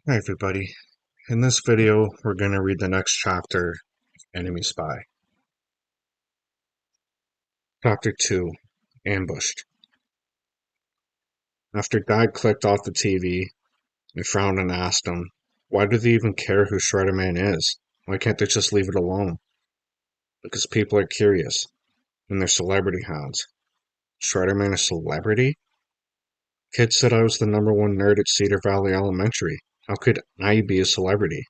Hi everybody. In this video, we're going to read the next chapter, Enemy Spy. Chapter 2, Ambushed. After Dad clicked off the TV, I frowned and asked him, why do they even care who Shredderman is? Why can't they just leave it alone? Because people are curious, and they're celebrity hounds. Shredderman a celebrity? Kids said I was the #1 nerd at Cedar Valley Elementary. How could I be a celebrity?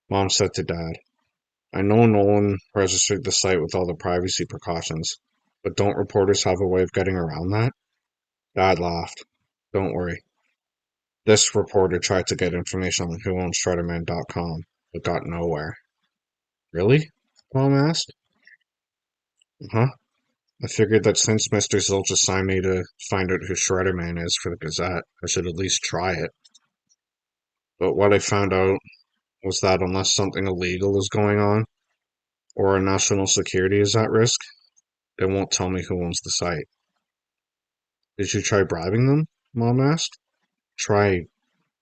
Mom said to Dad, I know Nolan registered the site with all the privacy precautions, but don't reporters have a way of getting around that? Dad laughed. Don't worry. This reporter tried to get information on whoowns.shredderman.com, but got nowhere. Really? Mom asked. Huh? I figured that since Mr. Zilch assigned me to find out who Shredderman is for the Gazette, I should at least try it. But what I found out was that unless something illegal is going on, or our national security is at risk, they won't tell me who owns the site. Did you try bribing them? Mom asked. Try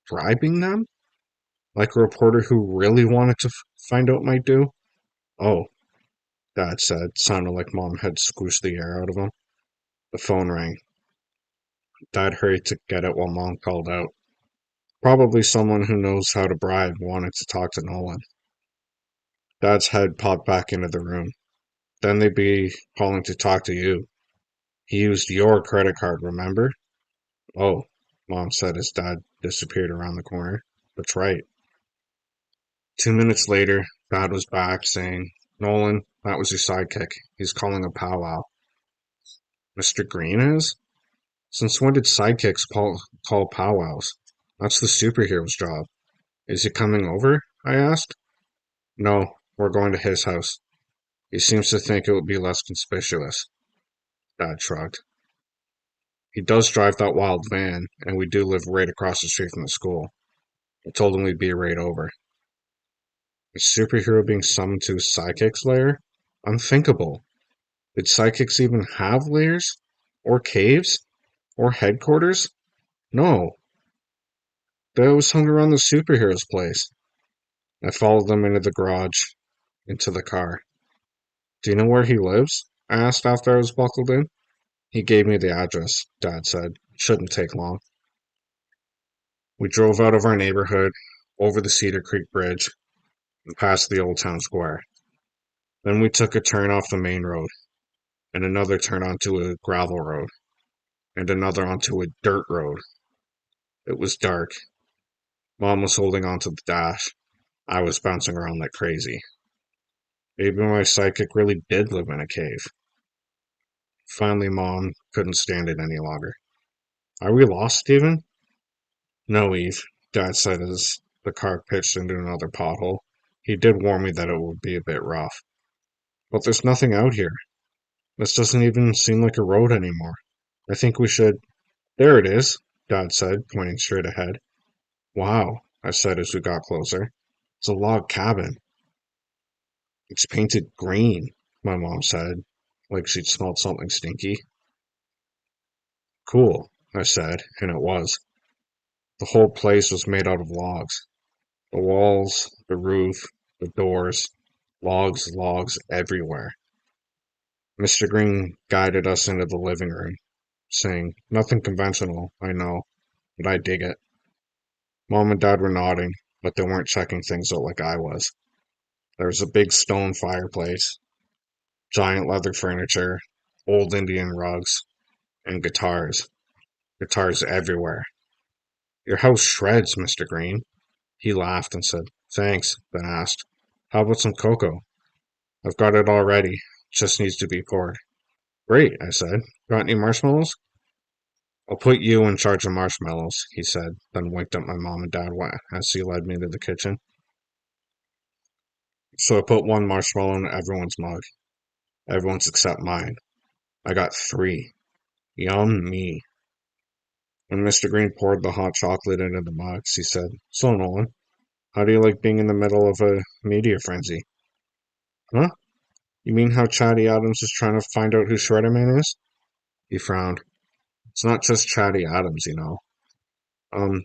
bribing them? Like a reporter who really wanted to find out might do? Oh, Dad said, sounded like Mom had squished the air out of him. The phone rang. Dad hurried to get it while Mom called out. Probably someone who knows how to bribe wanted to talk to Nolan. Dad's head popped back into the room. Then they'd be calling to talk to you. He used your credit card, remember? Oh, Mom said as Dad disappeared around the corner. That's right. 2 minutes later, Dad was back, saying, Nolan, that was your sidekick. He's calling a powwow. Mr. Green is? Since when did sidekicks call powwows? That's the superhero's job. Is he coming over? I asked. No, we're going to his house. He seems to think it would be less conspicuous. Dad shrugged. He does drive that wild van, and we do live right across the street from the school. I told him we'd be right over. A superhero being summoned to his sidekick's lair? Unthinkable. Did psychics even have lairs? Or caves? Or headquarters? No. They always hung around the superhero's place. I followed them into the garage, into the car. Do you know where he lives? I asked after I was buckled in. He gave me the address, Dad said. Shouldn't take long. We drove out of our neighborhood, over the Cedar Creek Bridge, and past the old town square. Then we took a turn off the main road, and another turn onto a gravel road, and another onto a dirt road. It was dark. Mom was holding onto the dash. I was bouncing around like crazy. Maybe my psychic really did live in a cave. Finally, Mom couldn't stand it any longer. Are we lost, Stephen? No, Eve, Dad said as the car pitched into another pothole. He did warn me that it would be a bit rough. But there's nothing out here. This doesn't even seem like a road anymore. I think we should... There it is, Dad said, pointing straight ahead. Wow, I said as we got closer. It's a log cabin. It's painted green, my mom said, like she'd smelled something stinky. Cool, I said, and it was. The whole place was made out of logs. The walls, the roof, the doors, logs everywhere. Mr. Green guided us into the living room, saying, nothing conventional, I know, but I dig it. Mom and Dad were nodding, but they weren't checking things out like I was. There was a big stone fireplace, giant leather furniture, old Indian rugs, and guitars. Guitars everywhere. Your house shreds, Mr. Green. He laughed and said, thanks, then asked, how about some cocoa? I've got it all ready, just needs to be poured. Great, I said. Got any marshmallows? I'll put you in charge of marshmallows, he said, then winked at my mom and dad as he led me to the kitchen. So I put one marshmallow in everyone's mug. Everyone's except mine. I got 3. Yum me. When Mr. Green poured the hot chocolate into the mugs, he said, so Nolan, how do you like being in the middle of a media frenzy? Huh? You mean how Chatty Adams is trying to find out who Shredderman is? He frowned. It's not just Chatty Adams, you know. Um,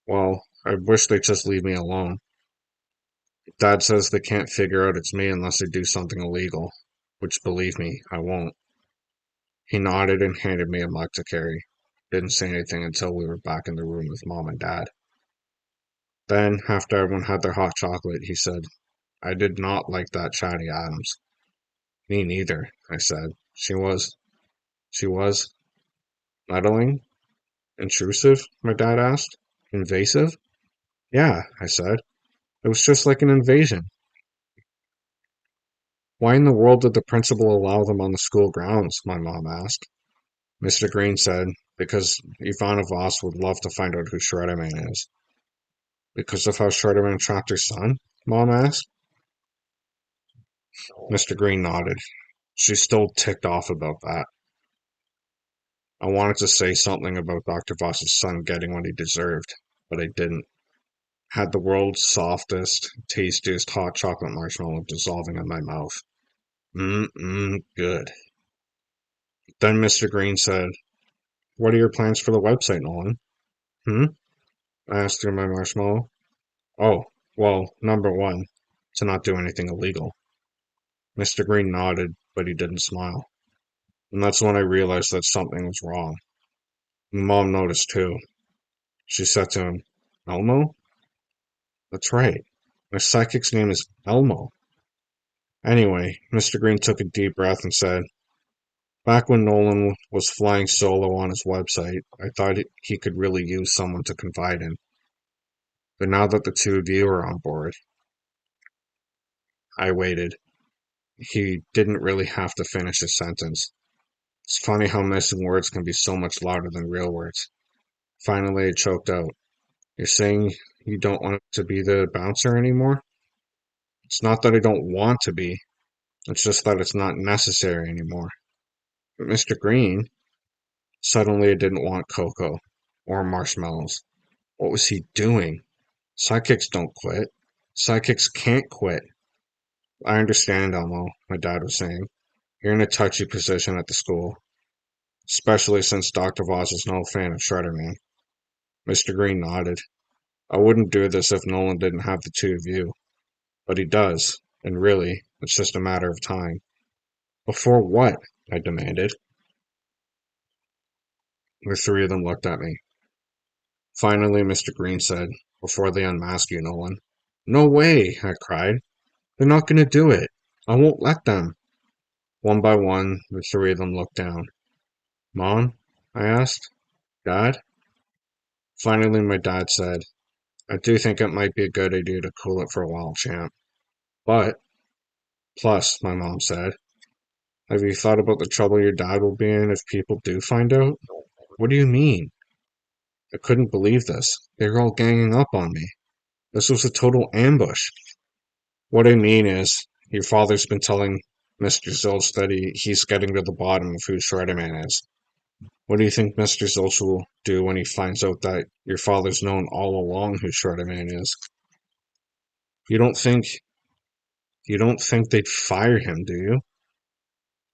well, I wish they'd just leave me alone. Dad says they can't figure out it's me unless they do something illegal, which, believe me, I won't. He nodded and handed me a mug to carry. Didn't say anything until we were back in the room with Mom and Dad. Then, after everyone had their hot chocolate, he said, I did not like that Chatty Adams. Me neither, I said. She was meddling? Intrusive? My dad asked. Invasive? Yeah, I said. It was just like an invasion. Why in the world did the principal allow them on the school grounds? My mom asked. Mr. Green said, because Ivanovos would love to find out who Shredderman is. Because of how Shredderman trapped her son? Mom asked. Mr. Green nodded. She's still ticked off about that. I wanted to say something about Dr. Voss's son getting what he deserved, but I didn't. Had the world's softest, tastiest hot chocolate marshmallow dissolving in my mouth. Good. Then Mr. Green said, What are your plans for the website, Nolan? I asked through my marshmallow. Oh, well, number one, to not do anything illegal. Mr. Green nodded, but he didn't smile. And that's when I realized that something was wrong. Mom noticed too. She said to him, Elmo? That's right. My psychic's name is Elmo. Anyway, Mr. Green took a deep breath and said, Back when Nolan was flying solo on his website, I thought he could really use someone to confide in. But now that the two of you are on board, I waited. He didn't really have to finish his sentence. It's funny how missing words can be so much louder than real words. Finally, it choked out. You're saying you don't want to be the bouncer anymore? It's not that I don't want to be. It's just that it's not necessary anymore. But Mr. Green, suddenly I didn't want cocoa or marshmallows. What was he doing? Sidekicks don't quit. Sidekicks can't quit. I understand, Elmo, my dad was saying. You're in a touchy position at the school, especially since Dr. Voss is no fan of Shredderman. Mr. Green nodded. I wouldn't do this if Nolan didn't have the two of you. But he does, and really, it's just a matter of time. Before what? I demanded. The three of them looked at me. Finally, Mr. Green said, Before they unmask you, Nolan. No way, I cried. They're not going to do it. I won't let them. One by one, the three of them looked down. Mom? I asked. Dad? Finally, my dad said, I do think it might be a good idea to cool it for a while, champ. But, plus, my mom said, have you thought about the trouble your dad will be in if people do find out? What do you mean? I couldn't believe this. They were all ganging up on me. This was a total ambush. What I mean is, your father's been telling Mr. Zilch that he's getting to the bottom of who Shredderman is. What do you think Mr. Zilch will do when he finds out that your father's known all along who Shredderman is? You don't think they'd fire him, do you?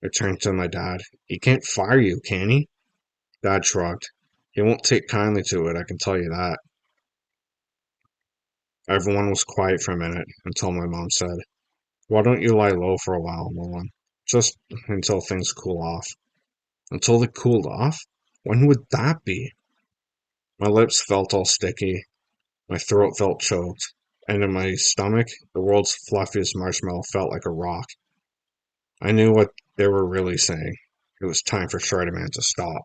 I turned to my dad. He can't fire you, can he? Dad shrugged. He won't take kindly to it, I can tell you that. Everyone was quiet for a minute until my mom said, Why don't you lie low for a while, Nolan? Just until things cool off. Until they cooled off? When would that be? My lips felt all sticky, my throat felt choked, and in my stomach, the world's fluffiest marshmallow felt like a rock. I knew what they were really saying. It was time for Shredderman to stop.